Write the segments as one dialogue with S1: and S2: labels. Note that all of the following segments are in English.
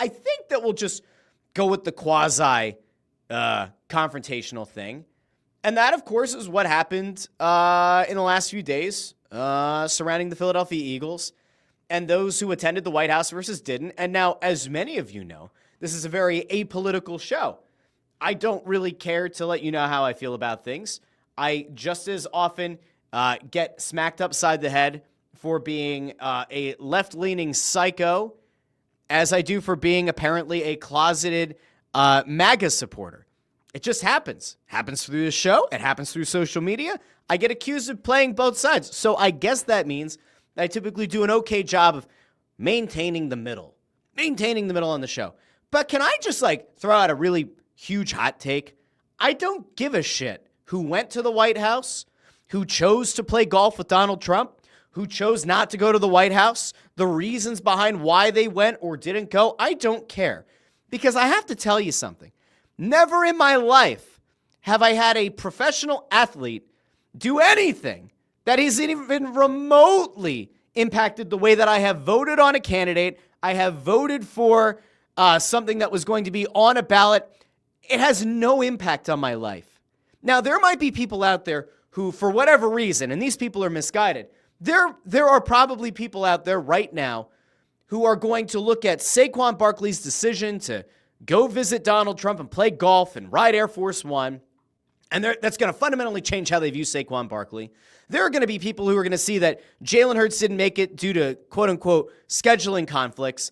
S1: I think that we'll just go with the quasi confrontational thing. And that, of course, is what happened in the last few days surrounding the Philadelphia Eagles and those who attended the White House versus didn't. And now, as many of you know, this is a very apolitical show. I don't really care to let you know how I feel about things. I just as often get smacked upside the head for being a left-leaning psycho as I do for being apparently a closeted MAGA supporter. It just happens. Happens through the show. It happens through social media. I get accused of playing both sides. So I guess that means that I typically do an okay job of maintaining the middle on the show. But can I just throw out a really huge hot take? I don't give a shit who went to the White House, who chose to play golf with Donald Trump, who chose not to go to the White House, the reasons behind why they went or didn't go. I don't care. Because I have to tell you something. Never in my life have I had a professional athlete do anything that has even remotely impacted the way that I have voted on a candidate. I have voted for something that was going to be on a ballot. It has no impact on my life. Now, there might be people out there who, for whatever reason, and these people are misguided, there are probably people out there right now who are going to look at Saquon Barkley's decision to go visit Donald Trump and play golf and ride Air Force One, and that's going to fundamentally change how they view Saquon Barkley. There are going to be people who are going to see that Jalen Hurts didn't make it due to quote-unquote scheduling conflicts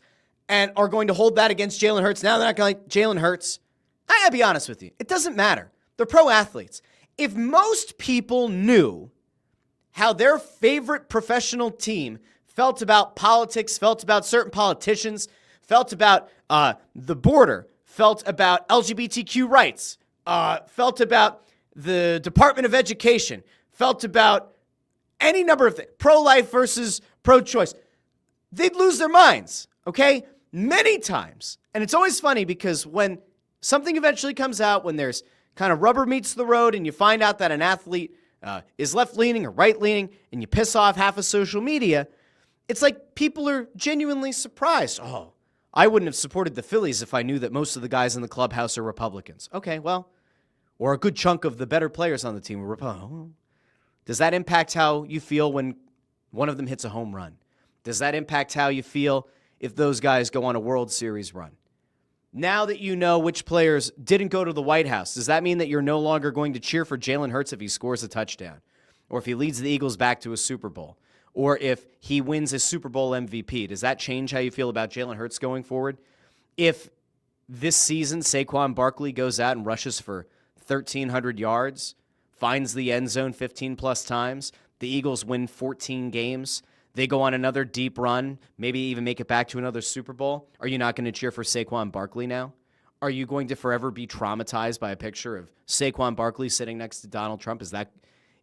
S1: and are going to hold that against Jalen Hurts. Now they're not going to like Jalen Hurts. I got to be honest with you. It doesn't matter. They're pro athletes. If most people knew how their favorite professional team felt about politics, felt about certain politicians, felt about the border, felt about LGBTQ rights, felt about the Department of Education, felt about any number of things, pro-life versus pro-choice, they'd lose their minds, okay? Many times. And it's always funny because when something eventually comes out, when there's kind of rubber meets the road and you find out that an athlete is left-leaning or right-leaning and you piss off half of social media, it's like people are genuinely surprised. Oh, I wouldn't have supported the Phillies if I knew that most of the guys in the clubhouse are Republicans. Okay, well, or a good chunk of the better players on the team were Republicans. Does that impact how you feel when one of them hits a home run? Does that impact how you feel if those guys go on a World Series run? Now that you know which players didn't go to the White House, does that mean that you're no longer going to cheer for Jalen Hurts if he scores a touchdown? Or if he leads the Eagles back to a Super Bowl? Or if he wins a Super Bowl MVP? Does that change how you feel about Jalen Hurts going forward? If this season Saquon Barkley goes out and rushes for 1,300 yards, finds the end zone 15-plus times, the Eagles win 14 games, they go on another deep run, maybe even make it back to another Super Bowl, are you not going to cheer for Saquon Barkley now? Are you going to forever be traumatized by a picture of Saquon Barkley sitting next to Donald Trump? Is that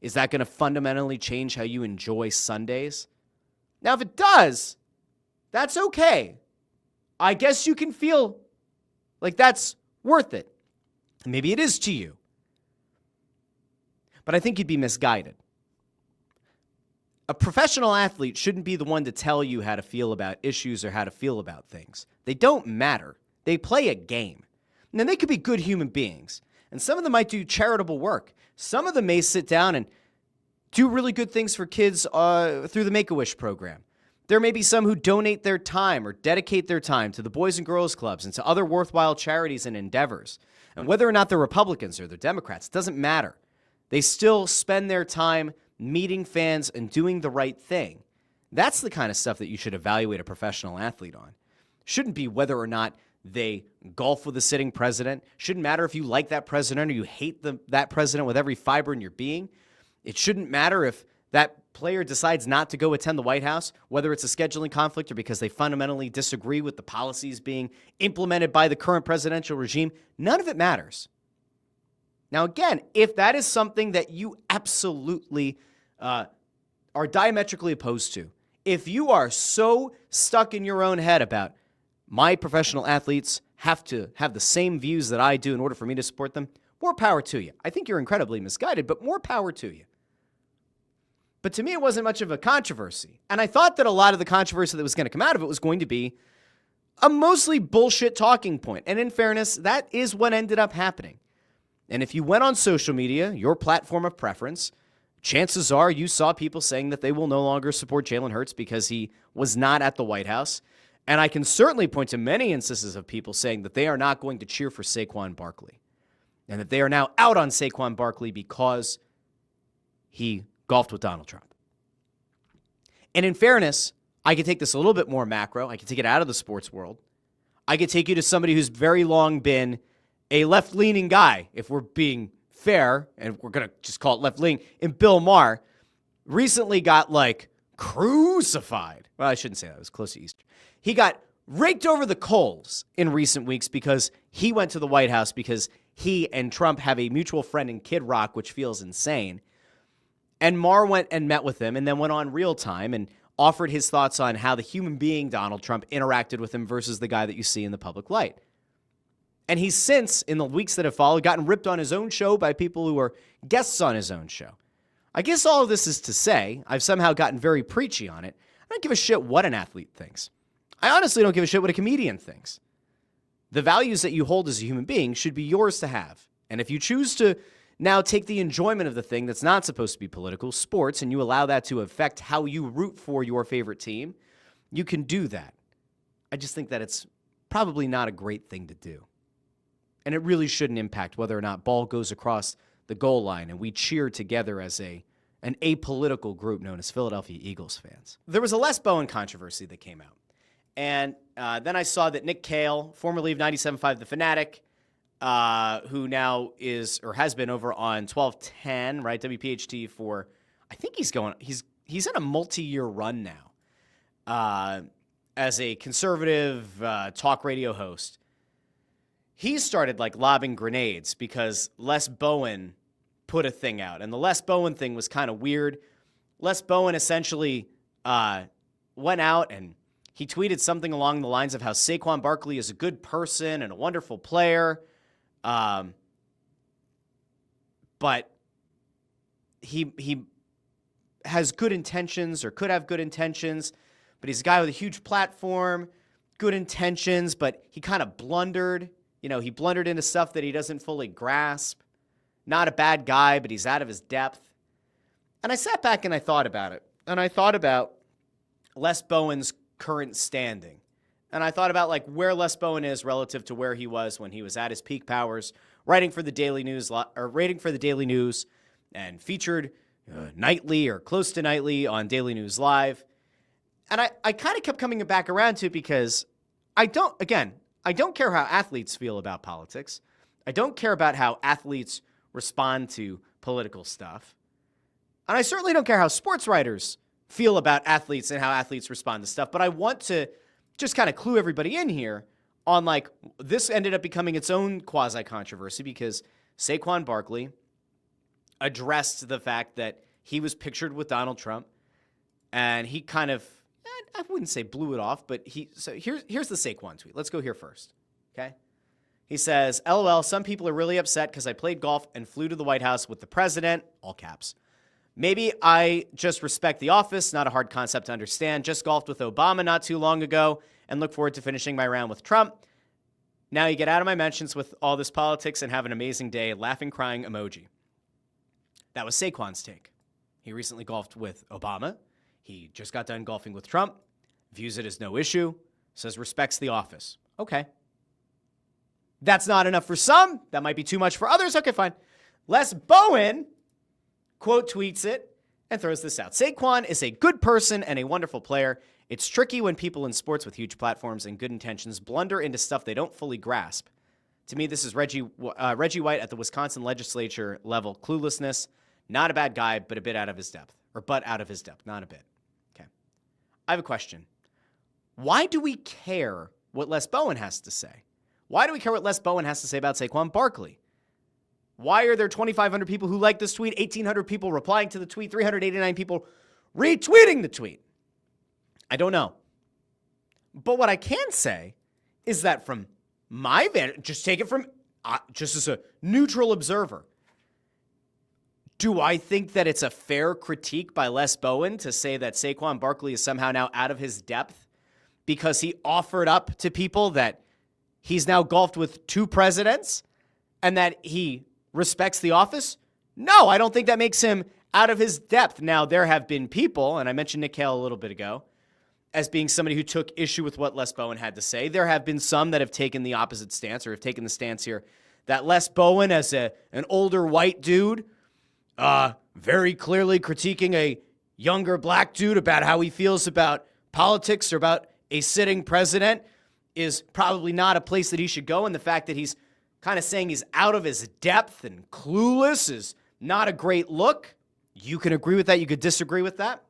S1: going to fundamentally change how you enjoy Sundays? Now, if it does, that's okay. I guess you can feel like that's worth it. Maybe it is to you. But I think you'd be misguided. A professional athlete shouldn't be the one to tell you how to feel about issues or how to feel about things. They don't matter. They play a game. Now, they could be good human beings, and some of them might do charitable work. Some of them may sit down and do really good things for kids through the Make-A-Wish program. There may be some who donate their time or dedicate their time to the Boys and Girls Clubs and to other worthwhile charities and endeavors. And whether or not they're Republicans or they're Democrats, it doesn't matter. They still spend their time meeting fans and doing the right thing. That's the kind of stuff that you should evaluate a professional athlete on. Shouldn't be whether or not they golf with a sitting president. Shouldn't matter if you like that president or you hate that president with every fiber in your being. It shouldn't matter if that player decides not to go attend the White House, whether it's a scheduling conflict or because they fundamentally disagree with the policies being implemented by the current presidential regime. None of it matters. Now, again, if that is something that you absolutely are diametrically opposed to, if you are so stuck in your own head about my professional athletes have to have the same views that I do in order for me to support them, more power to you. I think you're incredibly misguided, but more power to you. But to me, it wasn't much of a controversy. And I thought that a lot of the controversy that was going to come out of it was going to be a mostly bullshit talking point. And in fairness, that is what ended up happening. And if you went on social media, your platform of preference, chances are you saw people saying that they will no longer support Jalen Hurts because he was not at the White House. And I can certainly point to many instances of people saying that they are not going to cheer for Saquon Barkley and that they are now out on Saquon Barkley because he golfed with Donald Trump. And in fairness, I could take this a little bit more macro. I could take it out of the sports world. I could take you to somebody who's very long been a left-leaning guy, if we're being fair, and we're going to just call it left-leaning, and Bill Maher recently got, crucified. Well, I shouldn't say that. It was close to Easter. He got raked over the coals in recent weeks because he went to the White House because he and Trump have a mutual friend in Kid Rock, which feels insane. And Maher went and met with him and then went on Real Time and offered his thoughts on how the human being Donald Trump interacted with him versus the guy that you see in the public light. And he's since, in the weeks that have followed, gotten ripped on his own show by people who are guests on his own show. I guess all of this is to say I've somehow gotten very preachy on it. I don't give a shit what an athlete thinks. I honestly don't give a shit what a comedian thinks. The values that you hold as a human being should be yours to have. And if you choose to now take the enjoyment of the thing that's not supposed to be political, sports, and you allow that to affect how you root for your favorite team, you can do that. I just think that it's probably not a great thing to do. And it really shouldn't impact whether or not ball goes across the goal line and we cheer together as an apolitical group known as Philadelphia Eagles fans. There was a Les Bowen controversy that came out. And then I saw that Nick Cale, formerly of 97.5 The Fanatic, who now is or has been over on 1210, right, WPHT for, I think he's in a multi-year run now as a conservative talk radio host. He started lobbing grenades because Les Bowen put a thing out. And the Les Bowen thing was kind of weird. Les Bowen essentially went out and he tweeted something along the lines of how Saquon Barkley is a good person and a wonderful player. But he has good intentions or could have good intentions, but he's a guy with a huge platform, good intentions, but he kind of blundered. He blundered into stuff that he doesn't fully grasp. Not a bad guy, but he's out of his depth. And I sat back and I thought about it. And I thought about Les Bowen's current standing. And I thought about where Les Bowen is relative to where he was when he was at his peak powers, writing for the Daily News and featured nightly or close to nightly on Daily News Live. And I kind of kept coming back around to it because I don't care how athletes feel about politics. I don't care about how athletes respond to political stuff. And I certainly don't care how sports writers feel about athletes and how athletes respond to stuff. But I want to just kind of clue everybody in here on this ended up becoming its own quasi-controversy because Saquon Barkley addressed the fact that he was pictured with Donald Trump and he kind of, I wouldn't say blew it off, but here's the Saquon tweet. Let's go here first, okay? He says, LOL, some people are really upset because I played golf and flew to the White House with the president, all caps. Maybe I just respect the office, not a hard concept to understand. Just golfed with Obama not too long ago and look forward to finishing my round with Trump. Now you get out of my mentions with all this politics and have an amazing day. Laughing, crying emoji. That was Saquon's take. He recently golfed with Obama. He just got done golfing with Trump. Views it as no issue. Says respects the office. Okay. That's not enough for some. That might be too much for others. Okay, fine. Les Bowen quote tweets it and throws this out. Saquon is a good person and a wonderful player. It's tricky when people in sports with huge platforms and good intentions blunder into stuff they don't fully grasp. To me, this is Reggie White at the Wisconsin legislature level. Cluelessness, not a bad guy, but a bit out of his depth. But out of his depth, not a bit. Okay. I have a question. Why do we care what Les Bowen has to say? Why do we care what Les Bowen has to say about Saquon Barkley? Why are there 2,500 people who like this tweet, 1,800 people replying to the tweet, 389 people retweeting the tweet? I don't know. But what I can say is that from my vantage, just take it from, just as a neutral observer, do I think that it's a fair critique by Les Bowen to say that Saquon Barkley is somehow now out of his depth because he offered up to people that he's now golfed with 2 presidents and that he respects the office? No, I don't think that makes him out of his depth. Now, there have been people, and I mentioned Nick Hale a little bit ago, as being somebody who took issue with what Les Bowen had to say. There have been some that have taken the opposite stance, or have taken the stance here that Les Bowen, as an older white dude, very clearly critiquing a younger black dude about how he feels about politics or about a sitting president, is probably not a place that he should go. And the fact that he's kind of saying he's out of his depth and clueless is not a great look. You can agree with that. You could disagree with that.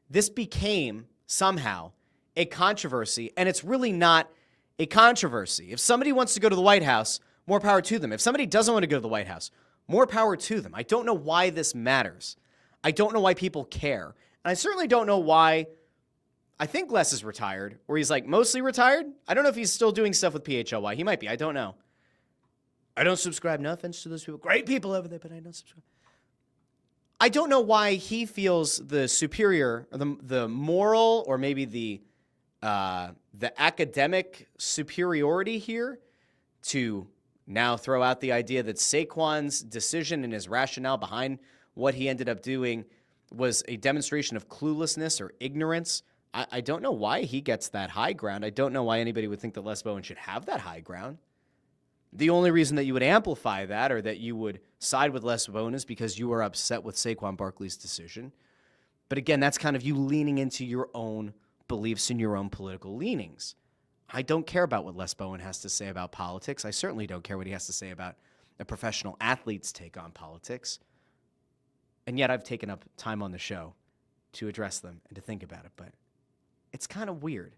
S1: This became somehow a controversy, and it's really not a controversy. If somebody wants to go to the White House, more power to them. If somebody doesn't want to go to the White House, more power to them. I don't know why this matters. I don't know why people care. And I certainly don't know why. I think Les is retired, or he's like mostly retired. I don't know if he's still doing stuff with PHLY. He might be. I don't know. I don't subscribe. No offense to those people. Great people over there, but I don't subscribe. I don't know why he feels the superior, or the moral, or maybe the academic superiority here to now throw out the idea that Saquon's decision and his rationale behind what he ended up doing was a demonstration of cluelessness or ignorance. I don't know why he gets that high ground. I don't know why anybody would think that Les Bowen should have that high ground. The only reason that you would amplify that, or that you would side with Les Bowen, is because you are upset with Saquon Barkley's decision. But again, that's kind of you leaning into your own beliefs and your own political leanings. I don't care about what Les Bowen has to say about politics. I certainly don't care what he has to say about a professional athlete's take on politics. And yet I've taken up time on the show to address them and to think about it. But it's kind of weird.